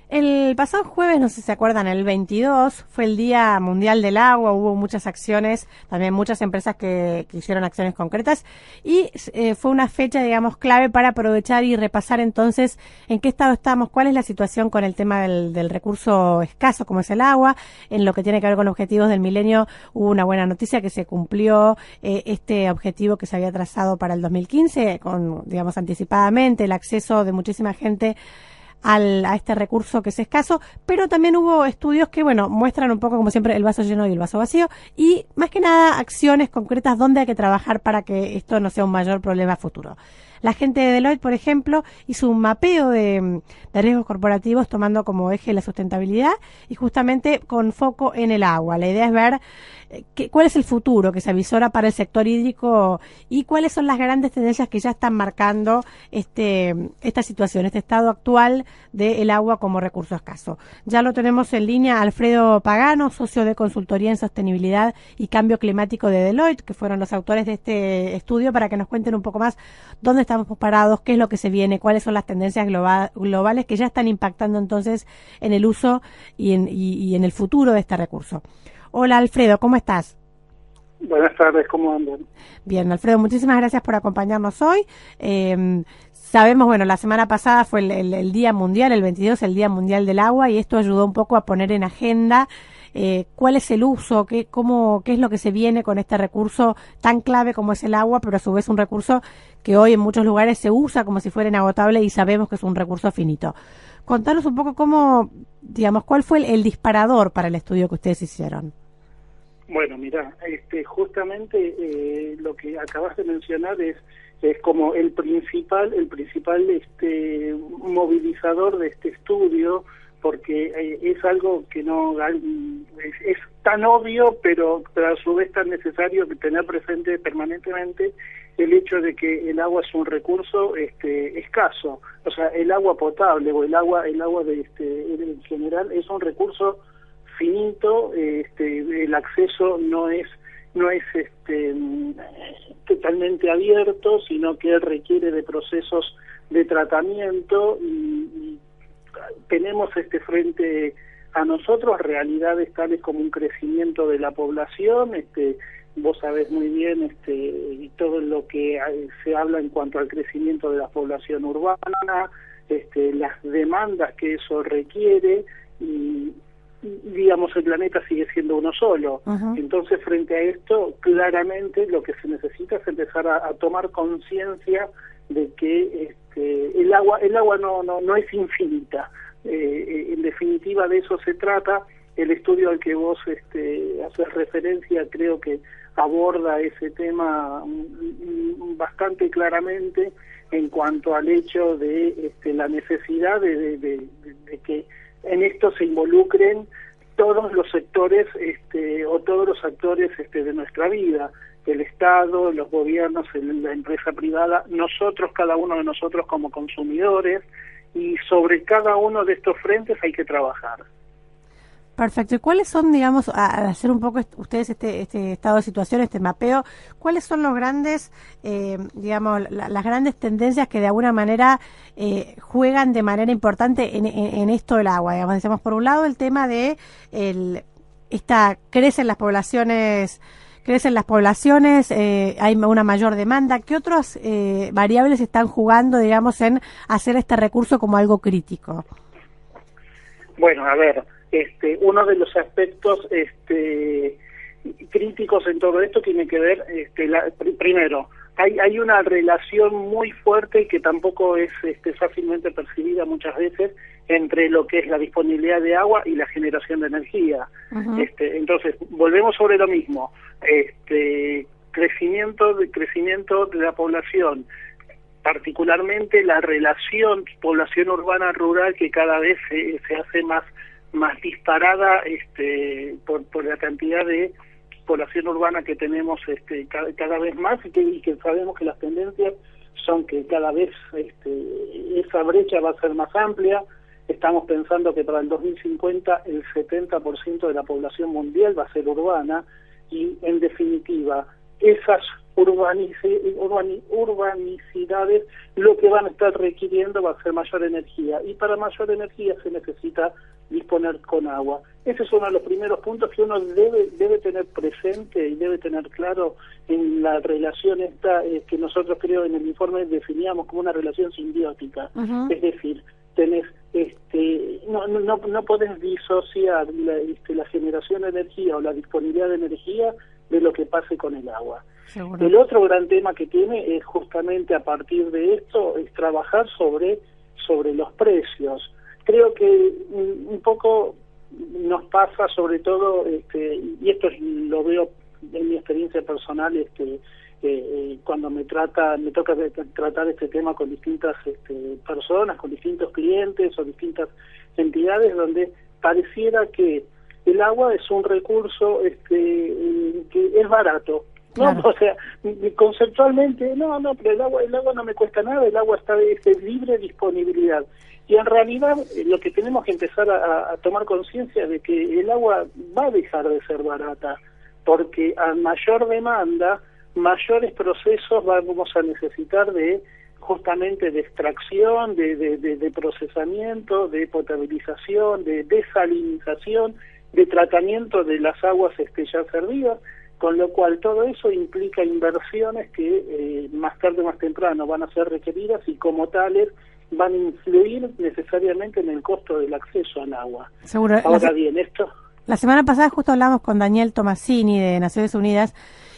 El pasado jueves, no sé si se acuerdan, el 22 fue el Día Mundial del Agua, hubo muchas acciones, también muchas empresas que hicieron acciones concretas y fue una fecha, digamos, clave para aprovechar y repasar entonces en qué estado estamos, cuál es la situación con el tema del recurso escaso como es el agua, en lo que tiene que ver con objetivos del milenio hubo una buena noticia que se cumplió este objetivo que se había trazado para el 2015, con, digamos, anticipadamente el acceso de muchísima gente a este recurso que es escaso, pero también hubo estudios que, bueno, muestran un poco, como siempre, el vaso lleno y el vaso vacío, y más que nada acciones concretas donde hay que trabajar para que esto no sea un mayor problema futuro. La gente de Deloitte, por ejemplo, hizo un mapeo de riesgos corporativos tomando como eje la sustentabilidad y justamente con foco en el agua. La idea es ver cuál es el futuro que se avisora para el sector hídrico y cuáles son las grandes tendencias que ya están marcando esta situación, este estado actual del agua como recurso escaso. Ya lo tenemos en línea Alfredo Pagano, socio de consultoría en sostenibilidad y cambio climático de Deloitte, que fueron los autores de este estudio, para que nos cuenten un poco más dónde estamos parados, qué es lo que se viene, cuáles son las tendencias globales que ya están impactando entonces en el uso y en el futuro de este recurso. Hola Alfredo, ¿cómo estás? Buenas tardes, ¿cómo andan? Bien, Alfredo, muchísimas gracias por acompañarnos hoy. Sabemos, bueno, la semana pasada fue el Día Mundial, el 22, el Día Mundial del Agua, y esto ayudó un poco a poner en agenda cuál es el uso, qué es lo que se viene con este recurso tan clave como es el agua, pero a su vez un recurso que hoy en muchos lugares se usa como si fuera inagotable y sabemos que es un recurso finito. Contanos un poco cómo, digamos, cuál fue el disparador para el estudio que ustedes hicieron. Bueno, mira, justamente lo que acabas de mencionar es como el principal movilizador de este estudio, porque es algo que no es tan obvio, pero a su vez tan necesario que tener presente permanentemente el hecho de que el agua es un recurso escaso. O sea, el agua potable o el agua en general es un recurso finito. El acceso no es totalmente abierto, sino que requiere de procesos de tratamiento y tenemos frente a nosotros realidades tales como un crecimiento de la población. Vos sabés muy bien todo lo que se habla en cuanto al crecimiento de la población urbana, las demandas que eso requiere y digamos el planeta sigue siendo uno solo. Uh-huh. Entonces, frente a esto, claramente lo que se necesita es empezar a tomar conciencia de que el agua no es infinita. En definitiva, de eso se trata. El estudio al que vos haces referencia creo que aborda ese tema bastante claramente en cuanto al hecho de la necesidad de que en esto se involucren todos los sectores o todos los actores de nuestra vida, el Estado, los gobiernos, la empresa privada, nosotros, cada uno de nosotros como consumidores, y sobre cada uno de estos frentes hay que trabajar. Perfecto. ¿Y cuáles son, digamos, al hacer un poco ustedes este estado de situación, este mapeo, cuáles son los grandes, digamos, las grandes tendencias que de alguna manera juegan de manera importante en esto del agua? Digamos, decimos, por un lado, el tema de crecen las poblaciones, hay una mayor demanda. ¿Qué otras variables están jugando, digamos, en hacer este recurso como algo crítico? Bueno, a ver, uno de los aspectos críticos en todo esto tiene que ver, primero, hay una relación muy fuerte que tampoco es fácilmente percibida muchas veces entre lo que es la disponibilidad de agua y la generación de energía. Uh-huh. Entonces, volvemos sobre lo mismo. Crecimiento de la población, particularmente la relación población urbana-rural, que cada vez se hace más disparada por la cantidad de población urbana que tenemos cada vez más y que sabemos que las tendencias son que cada vez esa brecha va a ser más amplia. Estamos pensando que para el 2050 el 70% de la población mundial va a ser urbana y, en definitiva, esas urbanicidades, lo que van a estar requiriendo va a ser mayor energía, y para mayor energía se necesita disponer con agua. Ese es uno de los primeros puntos que uno debe tener presente y debe tener claro en la relación esta que nosotros, creo, en el informe definíamos como una relación simbiótica. Es decir, tenés no podés disociar la generación de energía o la disponibilidad de energía de lo que pase con el agua. Seguro. El otro gran tema que tiene es justamente a partir de esto, es trabajar sobre los precios. Creo que un poco nos pasa sobre todo, y esto lo veo en mi experiencia personal, cuando me toca tratar este tema con distintas personas, con distintos clientes o distintas entidades, donde pareciera que el agua es un recurso que es barato, ¿no? Claro. O sea, conceptualmente, pero el agua no me cuesta nada, el agua está de libre disponibilidad. Y en realidad lo que tenemos que empezar a tomar conciencia de que el agua va a dejar de ser barata, porque a mayor demanda, mayores procesos vamos a necesitar justamente de extracción, de procesamiento, de potabilización, de desalinización, de tratamiento de las aguas ya servidas, con lo cual todo eso implica inversiones que más tarde o más temprano van a ser requeridas y como tales van a influir necesariamente en el costo del acceso al agua. Seguro. Ahora bien, esto... La semana pasada justo hablamos con Daniel Tomasini de Naciones Unidas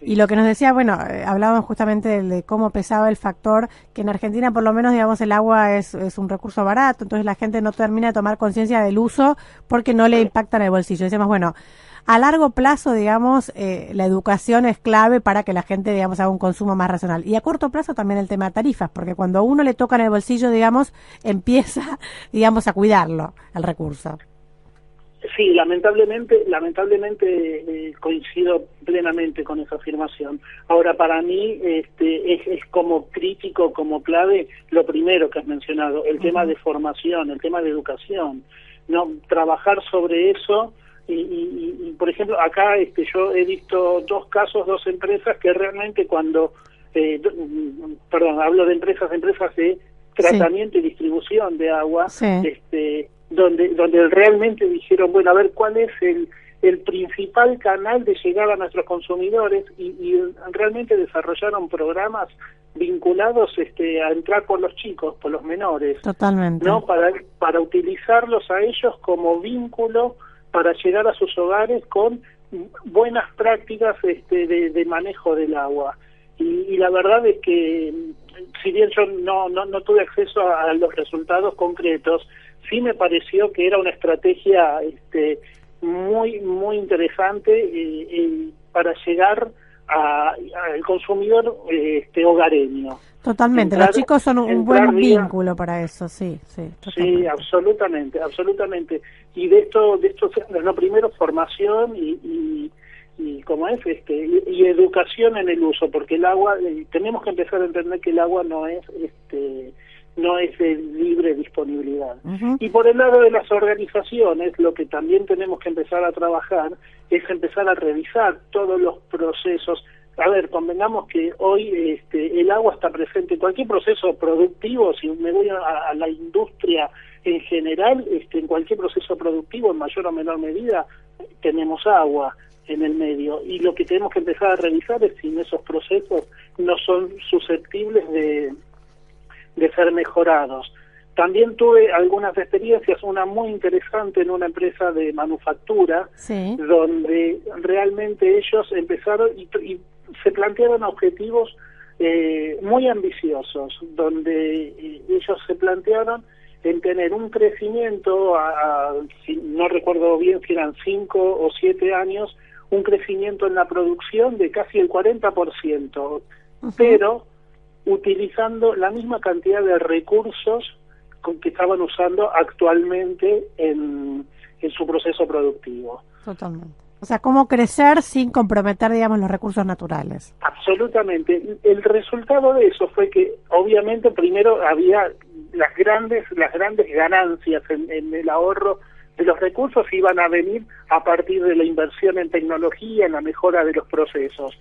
y lo que nos decía, hablábamos justamente de cómo pesaba el factor que en Argentina por lo menos, digamos, el agua es un recurso barato, entonces la gente no termina de tomar conciencia del uso porque no le impacta en el bolsillo. Decíamos, a largo plazo, digamos, la educación es clave para que la gente, digamos, haga un consumo más racional. Y a corto plazo también el tema de tarifas, porque cuando a uno le toca en el bolsillo, digamos, empieza, digamos, a cuidarlo, el recurso. Sí, lamentablemente coincido plenamente con esa afirmación. Ahora, para mí es como crítico, como clave, lo primero que has mencionado, el tema de formación, el tema de educación, no trabajar sobre eso. Y por ejemplo, acá yo he visto dos empresas que realmente cuando, hablo de empresas de tratamiento y distribución de agua, donde realmente dijeron, a ver cuál es el principal canal de llegar a nuestros consumidores y realmente desarrollaron programas vinculados a entrar por los chicos, por los menores. Totalmente. ¿No? Para utilizarlos a ellos como vínculo para llegar a sus hogares con buenas prácticas de manejo del agua. Y la verdad es que, si bien yo no tuve acceso a los resultados concretos, sí me pareció que era una estrategia muy muy interesante para llegar al consumidor hogareño. Totalmente, los chicos son un buen vínculo para eso, sí. Sí, absolutamente. Y de esto primero formación y como es y educación en el uso, porque el agua tenemos que empezar a entender que el agua no es de libre disponibilidad. Y por el lado de las organizaciones, lo que también tenemos que empezar a trabajar es empezar a revisar todos los procesos. A ver, convengamos que hoy el agua está presente en cualquier proceso productivo. Si me voy a la industria en general, en cualquier proceso productivo, en mayor o menor medida, tenemos agua en el medio. Y lo que tenemos que empezar a revisar es si esos procesos no son susceptibles de ser mejorados. También tuve algunas experiencias, una muy interesante en una empresa de manufactura, donde realmente ellos empezaron y se plantearon objetivos muy ambiciosos, donde ellos se plantearon en tener un crecimiento, no recuerdo bien si eran 5 o 7 años, un crecimiento en la producción de casi el 40%, pero utilizando la misma cantidad de recursos que estaban usando actualmente en su proceso productivo. Totalmente. O sea, cómo crecer sin comprometer, digamos, los recursos naturales. Absolutamente. El resultado de eso fue que, obviamente, primero había las grandes ganancias en el ahorro de los recursos iban a venir a partir de la inversión en tecnología, en la mejora de los procesos.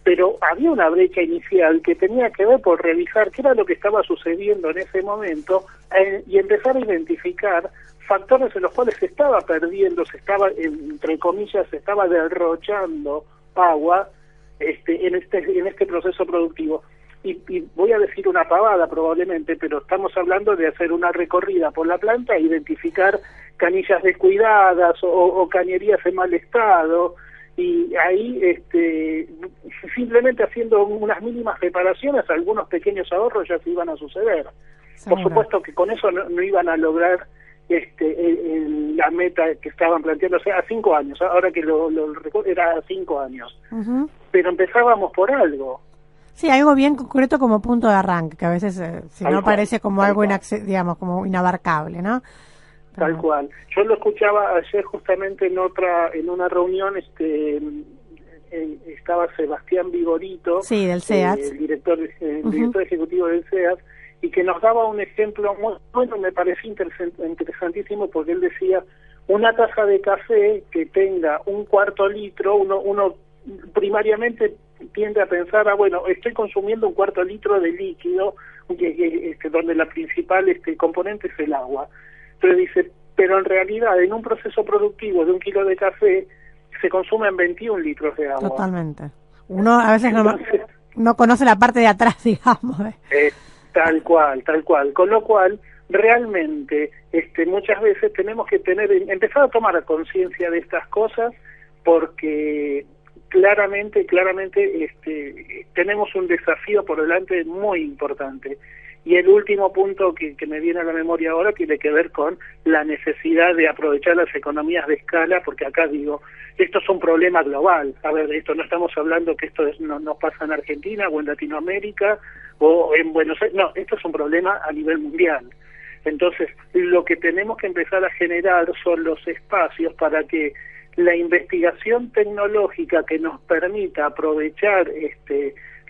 pero había una brecha inicial que tenía que ver por revisar qué era lo que estaba sucediendo en ese momento y empezar a identificar factores en los cuales se estaba perdiendo, entre comillas, se estaba derrochando agua en este proceso productivo. Y voy a decir una pavada probablemente, pero estamos hablando de hacer una recorrida por la planta, identificar canillas descuidadas o cañerías en mal estado, y ahí simplemente haciendo unas mínimas reparaciones, algunos pequeños ahorros ya se iban a suceder. Por supuesto que con eso no iban a lograr la meta que estaban planteando, o sea, a 5 años, ahora que lo recuerdo, era a 5 años. Pero empezábamos por algo. Sí, algo bien concreto como punto de arranque, que a veces, si no, parece como algo digamos, como inabarcable, ¿no? Tal cual. Yo lo escuchaba ayer justamente en una reunión, estaba Sebastián Vigorito, sí, del SEAT, el director ejecutivo del SEAT, y que nos daba un ejemplo muy bueno, me pareció interesantísimo, porque él decía, una taza de café que tenga un cuarto litro, uno primariamente tiende a pensar, bueno, estoy consumiendo un cuarto litro de líquido, donde la principal componente es el agua. Entonces dice, pero en realidad en un proceso productivo de 1 kilo de café se consumen 21 litros de agua. Totalmente. Uno a veces no conoce la parte de atrás, digamos. Tal cual. Con lo cual, realmente, muchas veces tenemos que empezar a tomar conciencia de estas cosas, porque claramente tenemos un desafío por delante muy importante. Y el último punto que me viene a la memoria ahora tiene que ver con la necesidad de aprovechar las economías de escala, porque acá digo, esto es un problema global. A ver, esto no estamos hablando que esto no pasa en Argentina o en Latinoamérica o en Buenos Aires, no, esto es un problema a nivel mundial. Entonces, lo que tenemos que empezar a generar son los espacios para que la investigación tecnológica que nos permita aprovechar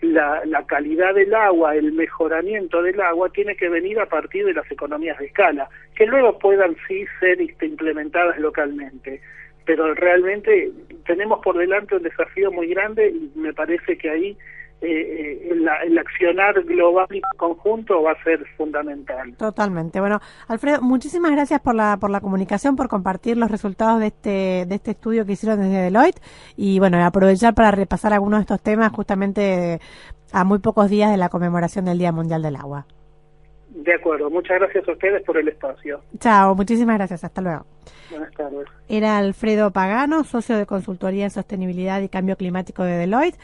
la calidad del agua, el mejoramiento del agua, tiene que venir a partir de las economías de escala, que luego puedan sí ser implementadas localmente. Pero realmente tenemos por delante un desafío muy grande, y me parece que ahí el accionar global y conjunto va a ser fundamental. Totalmente. Bueno, Alfredo, muchísimas gracias por la comunicación, por compartir los resultados de este estudio que hicieron desde Deloitte, y bueno, aprovechar para repasar algunos de estos temas justamente a muy pocos días de la conmemoración del Día Mundial del Agua. De acuerdo, muchas gracias a ustedes por el espacio. Chao, muchísimas gracias, hasta luego. Buenas tardes. Era Alfredo Pagano, socio de consultoría en sostenibilidad y cambio climático de Deloitte.